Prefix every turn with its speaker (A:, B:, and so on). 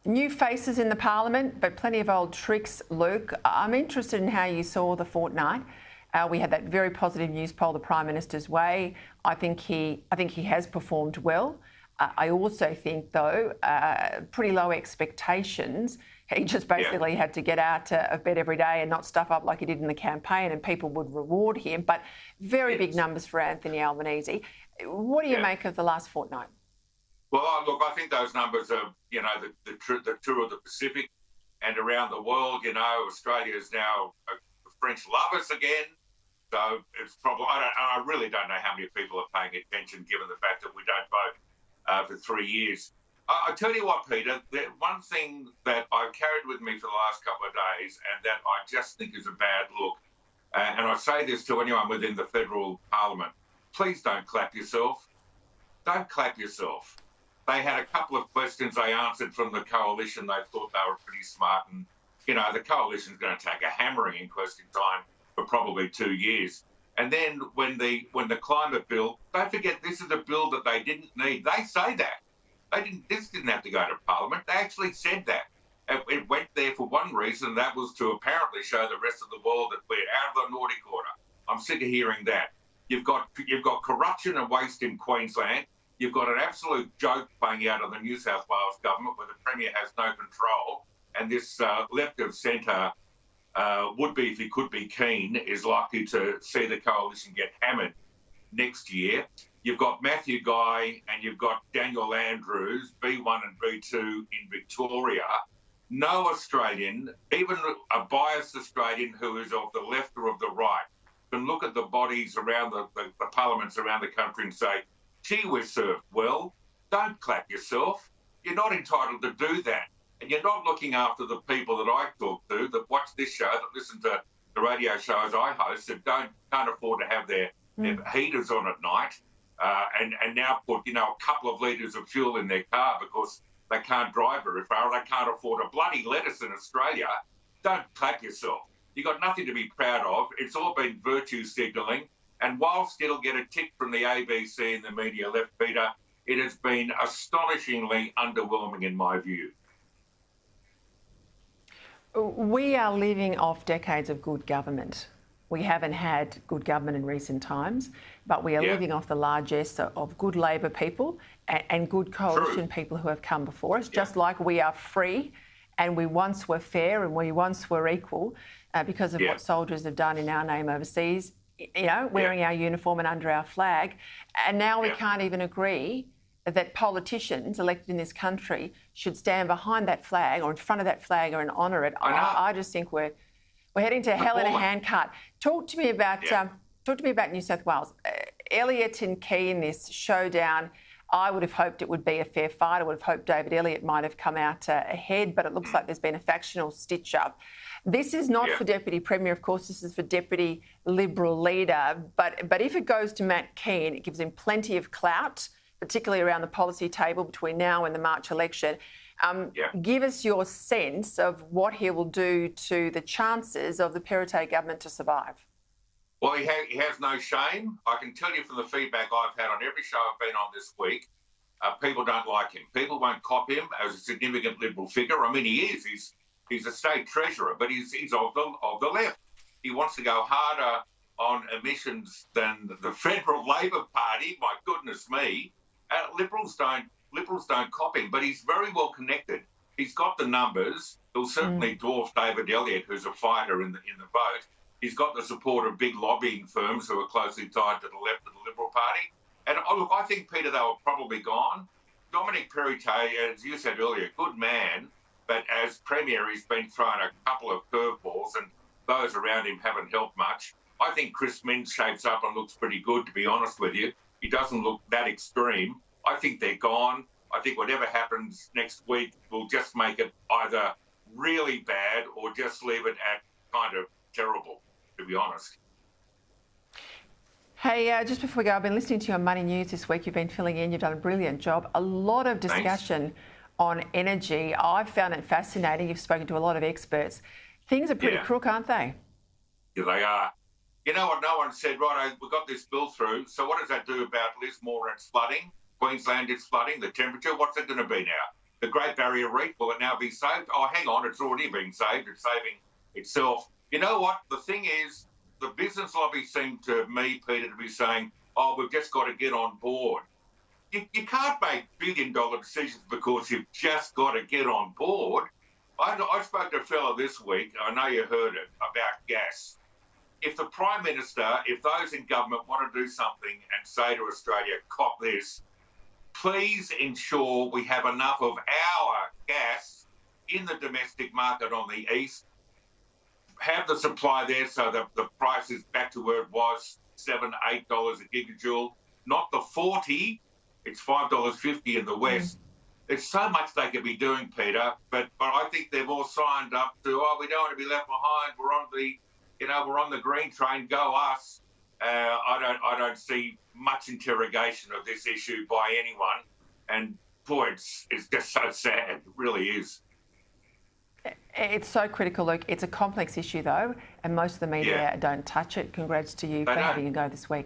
A: New faces in the parliament, but plenty of old tricks, Luke. I'm interested in how you saw the fortnight. We had that very positive news poll the Prime Minister's way. I think he has performed well. I also think, though, pretty low expectations. He just basically had to get out of bed every day and not stuff up like he did in the campaign, and people would reward him. But very big numbers for Anthony Albanese. What do you make of the last fortnight?
B: Well, look, I think those numbers are, the tour of the Pacific and around the world. Australia is now French lovers again. So it's probably, I really don't know how many people are paying attention given the fact that we don't vote for 3 years. I tell you what, Peter, one thing that I've carried with me for the last couple of days and that I just think is a bad look, and I say this to anyone within the federal parliament, please don't clap yourself. Don't clap yourself. They had a couple of questions they answered from the coalition. They thought they were pretty smart. And, the coalition's going to take a hammering in question time for probably 2 years. And then when the climate bill, don't forget, this is a bill that they didn't need. They say that. This didn't have to go to Parliament. They actually said that. It went there for one reason, and that was to apparently show the rest of the world that we're out of the Nordic order. I'm sick of hearing that. You've got corruption and waste in Queensland. You've got an absolute joke playing out of the New South Wales government where the Premier has no control, and this left of centre would be, if he could be keen, is likely to see the coalition get hammered next year. You've got Matthew Guy and you've got Daniel Andrews, B1 and B2 in Victoria. No Australian, even a biased Australian who is of the left or of the right, can look at the bodies around the parliaments around the country and say, gee, we're served well. Don't clap yourself. You're not entitled to do that. And you're not looking after the people that I talk to, that watch this show, that listen to the radio shows I host, that can't afford to have their heaters on at night, and now put, a couple of litres of fuel in their car because they can't drive very far, they can't afford a bloody lettuce in Australia. Don't clap yourself. You've got nothing to be proud of. It's all been virtue signalling. And whilst it'll get a tick from the ABC and the media left, Peter, it has been astonishingly underwhelming in my view.
A: We are living off decades of good government. We haven't had good government in recent times, but we are living off the largesse of good Labor people and good coalition people who have come before us, just like we are free and we once were fair and we once were equal because of what soldiers have done in our name overseas, wearing our uniform and under our flag. And now we can't even agree that politicians elected in this country should stand behind that flag or in front of that flag or and honour it. I just think we're heading to hell in a handcart. Talk to me about New South Wales. Elliott and Key in this showdown. I would have hoped it would be a fair fight. I would have hoped David Elliott might have come out ahead, but it looks like there's been a factional stitch-up. This is not for Deputy Premier, of course. This is for Deputy Liberal Leader. But if it goes to Matt Kean, it gives him plenty of clout, particularly around the policy table between now and the March election. Give us your sense of what he will do to the chances of the Peta government to survive.
B: Well, he has no shame. I can tell you from the feedback I've had on every show I've been on this week, people don't like him. People won't cop him as a significant Liberal figure. I mean, he is. He's a state treasurer, but he's of the left. He wants to go harder on emissions than the federal Labor Party. My goodness me. Liberals don't cop him, but he's very well connected. He's got the numbers. He'll certainly dwarf David Elliott, who's a fighter in the vote. He's got the support of big lobbying firms who are closely tied to the left of the Liberal Party. And look, I think, Peter, they were probably gone. Dominic Perrottet, as you said earlier, good man, but as Premier, he's been thrown a couple of curveballs and those around him haven't helped much. I think Chris Minns shapes up and looks pretty good, to be honest with you. He doesn't look that extreme. I think they're gone. I think whatever happens next week will just make it either really bad or just leave it at kind of terrible, to be honest.
A: Hey, just before we go, I've been listening to you on Money News this week. You've been filling in. You've done a brilliant job. A lot of discussion on energy. I've found it fascinating. You've spoken to a lot of experts. Things are pretty crook, aren't they?
B: Yeah, they are. You know what? No one said, right, we've got this bill through. So what does that do about Lismore and its flooding? Queensland, it's flooding. The temperature, what's it going to be now? the Great Barrier Reef, will it now be saved? Oh, hang on, it's already been saved. It's saving itself. You know what? The thing is, the business lobby seem to me, Peter, to be saying, oh, we've just got to get on board. You can't make billion-dollar decisions because you've just got to get on board. I spoke to a fellow this week, I know you heard it, about gas. If the Prime Minister, if those in government want to do something and say to Australia, cop this, please ensure we have enough of our gas in the domestic market on the east, have the supply there so that the price is back to where it was, $7, $8 a gigajoule, not the 40, it's $5.50 in the west. There's so much they could be doing, Peter, but I think they've all signed up to, oh, we don't want to be left behind. We're on the green train. Go us. I don't see much interrogation of this issue by anyone, and boy, it's just so sad. It really is.
A: It's so critical, Luke. It's a complex issue, though, and most of the media don't touch it. Congrats to you for having a go this week.